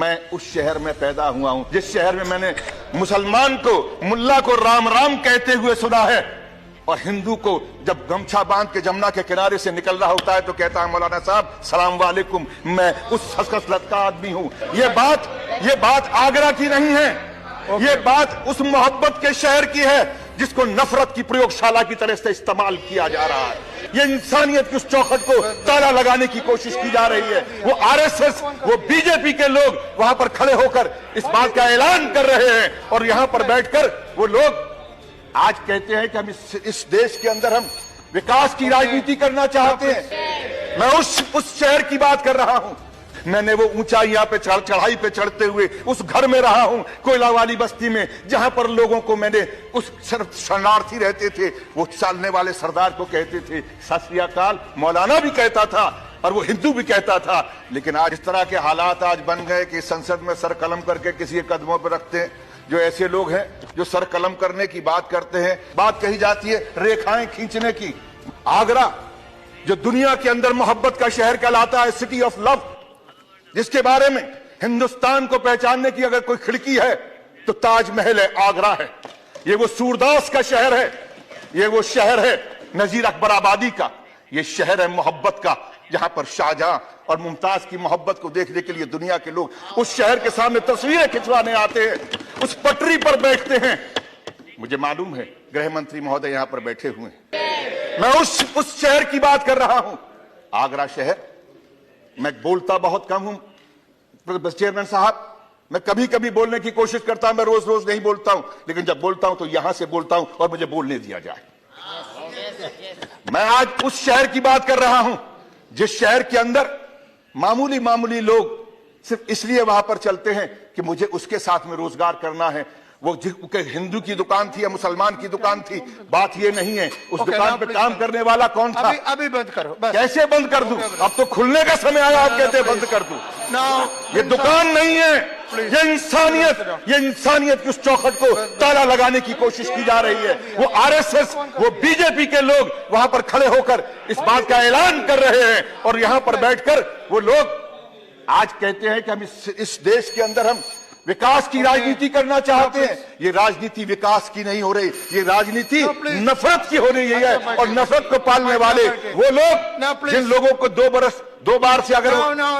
मैं उस शहर में पैदा हुआ हूं जिस शहर में मैंने मुसलमान को, मुल्ला को राम राम कहते हुए सुना है, और हिंदू को जब गमछा बांध के जमुना के किनारे से निकल रहा होता है तो कहता है मौलाना साहब सलाम वालेकुम, मैं उस हसकसलत का आदमी हूं। ये बात आगरा की नहीं है, ये बात उस मोहब्बत के शहर की है जिसको नफरत की प्रयोगशाला की तरह से इस्तेमाल किया जा रहा है। ये इंसानियत की उस चौखट को ताला लगाने की कोशिश की जा रही है। वो आरएसएस, वो बीजेपी के लोग वहां पर खड़े होकर इस बात का ऐलान कर रहे हैं, और यहां पर बैठकर वो लोग आज कहते हैं कि हम इस देश के अंदर हम विकास की राजनीति करना चाहते हैं। मैं उस शहर की बात कर रहा हूं। मैंने वो ऊंचाइयां पे चढ़ाई पे चढ़ते हुए उस घर में रहा हूं, कोयला वाली बस्ती में, जहां पर लोगों को मैंने उस शरणार्थी रहते थे, वो चलने वाले सरदार को कहते थे सत श्री अकाल, मौलाना भी कहता था और वो हिंदू भी कहता था। लेकिन आज इस तरह के हालात आज बन गए कि संसद में सर कलम करके किसी के कदमों पर रखते हैं। जो ऐसे लोग हैं जो सर कलम करने की बात करते हैं, बात कही जाती है रेखाएं खींचने की। आगरा जो दुनिया के अंदर मोहब्बत का शहर कहलाता है, सिटी ऑफ लव, जिसके बारे में हिंदुस्तान को पहचानने की अगर कोई खिड़की है तो ताजमहल है, आगरा है। ये वो सूरदास का शहर है, ये वो शहर है नजीर अकबर आबादी का, ये शहर है मोहब्बत का, जहां पर शाहजहां और मुमताज की मोहब्बत को देखने के लिए दुनिया के लोग उस शहर के सामने तस्वीरें खिंचवाने आते हैं, उस पटरी पर बैठते हैं। मुझे मालूम है गृह मंत्री महोदय यहां पर बैठे हुए हैं। मैं उस शहर की बात कर रहा हूं, आगरा शहर। मैं बोलता बहुत कम हूं चेयरमैन साहब, मैं कभी कभी बोलने की कोशिश करता हूं, मैं रोज रोज नहीं बोलता हूं, लेकिन जब बोलता हूं तो यहां से बोलता हूं और मुझे बोलने दिया जाए। मैं आज उस शहर की बात कर रहा हूं जिस शहर के अंदर मामूली लोग सिर्फ इसलिए वहां पर चलते हैं कि मुझे उसके साथ में रोजगार करना है। वो हिंदू की दुकान थी या मुसलमान की दुकान थी, बात ये नहीं है। उस दुकान पे काम करने वाला कौन था? अभी बंद करो बस। कैसे बंद कर दूं? अब तो खुलने का समय आया, आप कहते हैं बंद कर दूं। ये दुकान नहीं है, ये इंसानियत की उस चौखट को ताला लगाने की कोशिश की जा रही है। वो आरएसएस, वो बीजेपी के लोग वहां पर खड़े होकर इस बात का ऐलान कर रहे हैं, और यहां पर बैठकर वो लोग आज कहते हैं कि हम इस देश के अंदर हम विकास की राजनीति करना चाहते हैं। ये राजनीति विकास की नहीं हो रही, ये राजनीति नफरत की हो रही है। और नफरत को पालने वाले वो लोग जिन लोगों को 2 बार से अगर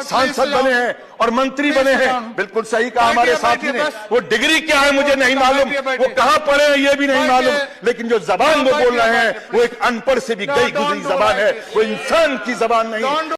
सांसद बने हैं और मंत्री बने हैं, बिल्कुल सही कहा हमारे साथी ने, वो डिग्री क्या है मुझे नहीं मालूम, वो कहां पढ़े हैं ये भी नहीं मालूम, लेकिन जो जबान वो बोल रहे हैं वो एक अनपढ़ से भी गई गुजरी जबान है, वो इंसान की जबान नहीं।